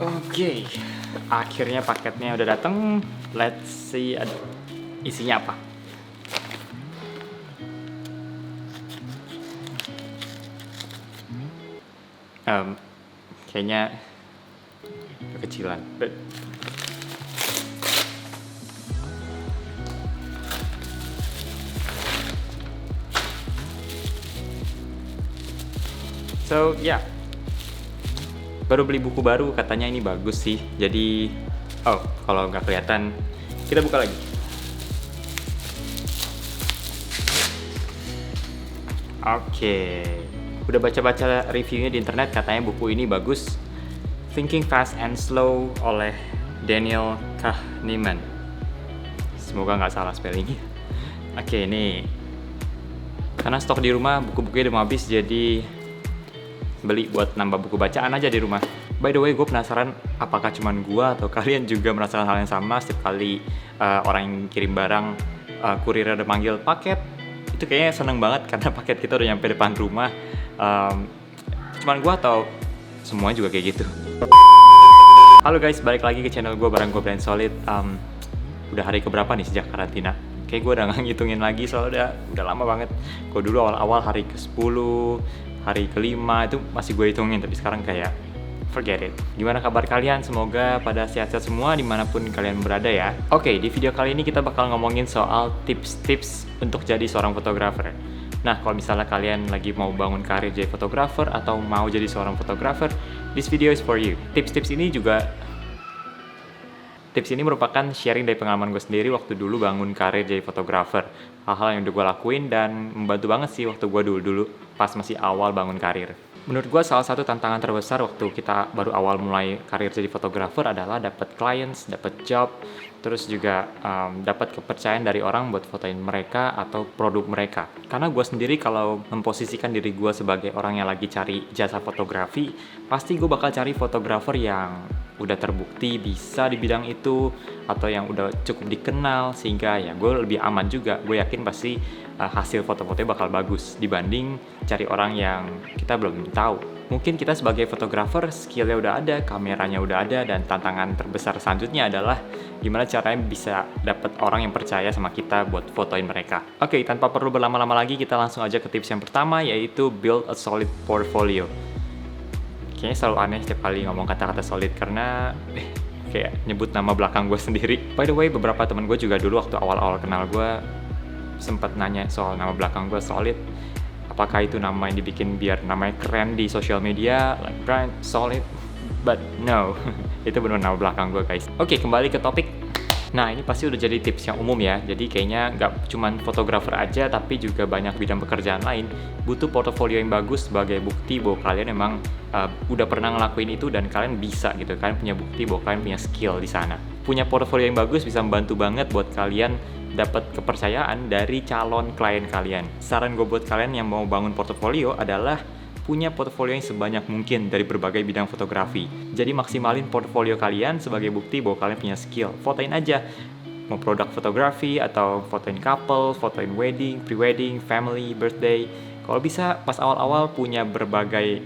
Oke, akhirnya paketnya udah datang. Let's see isinya apa. Kayaknya kekecilan. So ya, baru beli buku baru, katanya ini bagus sih. Jadi, kalau nggak kelihatan, kita buka lagi. Oke, udah baca-baca reviewnya di internet, katanya buku ini bagus. Thinking Fast and Slow oleh Daniel Kahneman. Semoga nggak salah spellingnya. Oke, ini karena stok di rumah buku-bukunya udah mau habis, jadi beli buat nambah buku bacaan aja di rumah. By the way, gue penasaran apakah cuman gue atau kalian juga merasakan hal yang sama setiap kali orang yang kirim barang, kurir ada manggil paket, itu kayaknya seneng banget karena paket kita udah nyampe depan rumah. Cuman gue atau semuanya juga kayak gitu. Halo guys, balik lagi ke channel gue bareng gue Brand Solid. Udah hari keberapa nih sejak karantina? Kayak gue udah gak ngitungin lagi soalnya udah lama banget. Gue dulu awal-awal hari ke-10, hari ke-5 itu masih gue hitungin, tapi sekarang kayak forget it. Gimana kabar kalian? Semoga pada sehat-sehat semua dimanapun kalian berada ya. Oke, di video kali ini kita bakal ngomongin soal tips-tips untuk jadi seorang fotografer. Nah, kalau misalnya kalian lagi mau bangun karir jadi fotografer atau mau jadi seorang fotografer, this video is for you. Tips ini merupakan sharing dari pengalaman gue sendiri waktu dulu bangun karir jadi fotografer. Hal-hal yang udah gue lakuin dan membantu banget sih waktu gue dulu pas masih awal bangun karir. Menurut gue salah satu tantangan terbesar waktu kita baru awal mulai karir jadi fotografer adalah dapat clients, dapat job, terus juga dapat kepercayaan dari orang buat fotoin mereka atau produk mereka. Karena gue sendiri kalau memposisikan diri gue sebagai orang yang lagi cari jasa fotografi, pasti gue bakal cari fotografer yang udah terbukti bisa di bidang itu atau yang udah cukup dikenal, sehingga ya gue lebih aman juga. Gue yakin pasti hasil foto-fotonya bakal bagus dibanding cari orang yang kita belum tahu. Mungkin kita sebagai fotografer skillnya udah ada, kameranya udah ada, dan tantangan terbesar selanjutnya adalah gimana caranya bisa dapat orang yang percaya sama kita buat fotoin mereka. Oke, tanpa perlu berlama-lama lagi, kita langsung aja ke tips yang pertama, yaitu build a solid portfolio. Kayaknya selalu aneh setiap kali ngomong kata-kata solid karena kayak nyebut nama belakang gue sendiri. By the way, beberapa teman gue juga dulu waktu awal-awal kenal gue sempat nanya soal nama belakang gue solid. Apakah itu nama yang dibikin biar namanya keren di sosial media, like brand solid? But no, itu benar nama belakang gue guys. Oke, kembali ke topik. Nah, ini pasti udah jadi tips yang umum ya. Jadi kayaknya nggak cuman fotografer aja, tapi juga banyak bidang pekerjaan lain butuh portofolio yang bagus sebagai bukti bahwa kalian emang udah pernah ngelakuin itu dan kalian bisa gitu. Kalian punya bukti bahwa kalian punya skill di sana. Punya portofolio yang bagus bisa membantu banget buat kalian dapat kepercayaan dari calon klien kalian. Saran gue buat kalian yang mau bangun portofolio adalah punya portofolio yang sebanyak mungkin dari berbagai bidang fotografi. Jadi maksimalin portofolio kalian sebagai bukti bahwa kalian punya skill. Fotoin aja, mau produk fotografi atau fotoin couple, fotoin wedding, pre-wedding, family, birthday. Kalau bisa pas awal-awal punya berbagai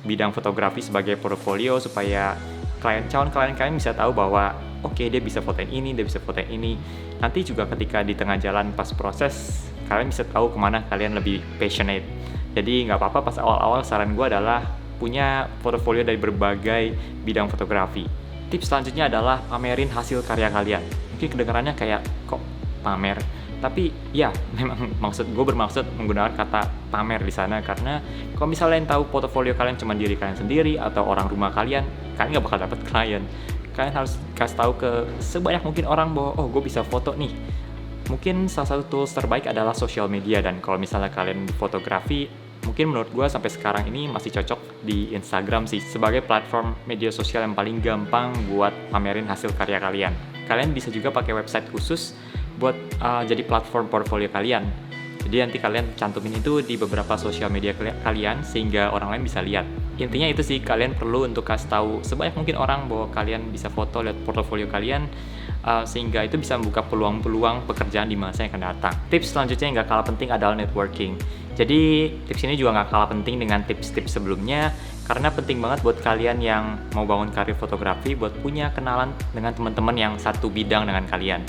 bidang fotografi sebagai portofolio supaya calon klien kalian bisa tahu bahwa oke, dia bisa fotoin ini, dia bisa fotoin ini. Nanti juga ketika di tengah jalan pas proses, kalian bisa tahu kemana kalian lebih passionate. Jadi nggak apa-apa pas awal-awal, saran gue adalah punya portofolio dari berbagai bidang fotografi. Tips selanjutnya adalah pamerin hasil karya kalian. Mungkin kedengarannya kayak kok pamer, tapi ya memang gue bermaksud menggunakan kata pamer di sana karena kalau misalnya yang tahu portofolio kalian cuma diri kalian sendiri atau orang rumah kalian nggak bakal dapet klien. Kalian harus kasih tahu ke sebanyak mungkin orang bahwa gue bisa foto nih. Mungkin salah satu tools terbaik adalah social media, dan kalau misalnya kalian fotografi, mungkin menurut gue sampai sekarang ini masih cocok di Instagram sih sebagai platform media sosial yang paling gampang buat pamerin hasil karya kalian. Kalian bisa juga pakai website khusus buat jadi platform portfolio kalian. Jadi nanti kalian cantumin itu di beberapa sosial media kalian sehingga orang lain bisa lihat. Intinya itu sih, kalian perlu untuk kasih tahu sebanyak mungkin orang bahwa kalian bisa foto, lihat portofolio kalian, sehingga itu bisa membuka peluang-peluang pekerjaan di masa yang akan datang. Tips selanjutnya yang gak kalah penting adalah networking. Jadi tips ini juga gak kalah penting dengan tips-tips sebelumnya. Karena penting banget buat kalian yang mau bangun karir fotografi buat punya kenalan dengan teman-teman yang satu bidang dengan kalian.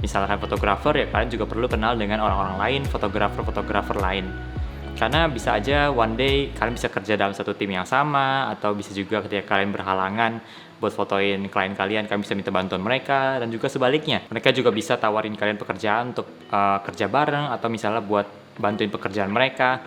Misalkan fotografer, ya kalian juga perlu kenal dengan orang-orang lain, fotografer-fotografer lain. Karena bisa aja one day kalian bisa kerja dalam satu tim yang sama, atau bisa juga ketika kalian berhalangan buat fotoin klien kalian bisa minta bantuan mereka, dan juga sebaliknya. Mereka juga bisa tawarin kalian pekerjaan untuk kerja bareng, atau misalnya buat bantuin pekerjaan mereka.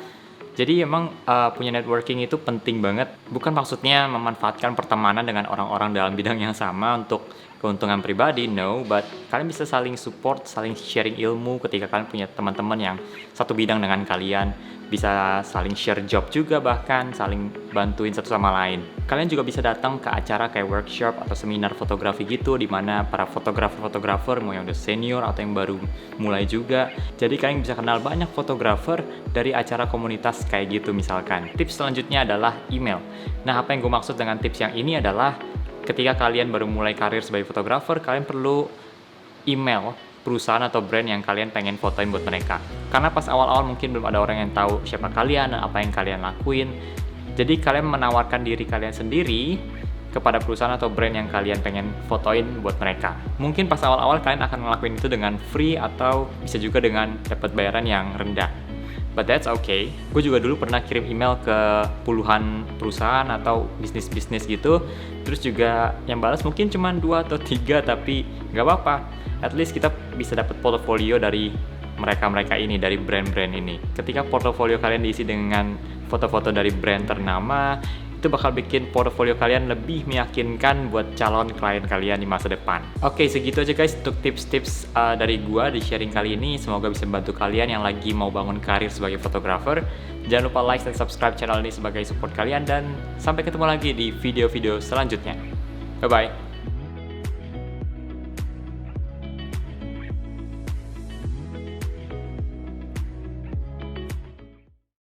Jadi emang punya networking itu penting banget. Bukan maksudnya memanfaatkan pertemanan dengan orang-orang dalam bidang yang sama untuk keuntungan pribadi, no. But kalian bisa saling support, saling sharing ilmu ketika kalian punya teman-teman yang satu bidang dengan kalian. Bisa saling share job juga, bahkan saling bantuin satu sama lain. Kalian juga bisa datang ke acara kayak workshop atau seminar fotografi gitu, di mana para fotografer mau yang udah senior atau yang baru mulai juga. Jadi kalian bisa kenal banyak fotografer dari acara komunitas kayak gitu misalkan. Tips selanjutnya adalah email. Nah, apa yang gue maksud dengan tips yang ini adalah ketika kalian baru mulai karir sebagai fotografer, kalian perlu email perusahaan atau brand yang kalian pengen fotoin buat mereka. Karena pas awal-awal mungkin belum ada orang yang tahu siapa kalian dan apa yang kalian lakuin. Jadi kalian menawarkan diri kalian sendiri kepada perusahaan atau brand yang kalian pengen fotoin buat mereka. Mungkin pas awal-awal kalian akan ngelakuin itu dengan free atau bisa juga dengan dapat bayaran yang rendah. But that's okay. Gue juga dulu pernah kirim email ke puluhan perusahaan atau bisnis-bisnis gitu. Terus juga yang balas mungkin cuma 2 atau 3, tapi nggak apa-apa. At least kita bisa dapat portofolio dari mereka-mereka ini, dari brand-brand ini. Ketika portofolio kalian diisi dengan foto-foto dari brand ternama, itu bakal bikin portofolio kalian lebih meyakinkan buat calon klien kalian di masa depan. Oke, segitu aja guys untuk tips-tips dari gua di sharing kali ini. Semoga bisa membantu kalian yang lagi mau bangun karir sebagai fotografer. Jangan lupa like dan subscribe channel ini sebagai support kalian, dan sampai ketemu lagi di video-video selanjutnya. Bye-bye.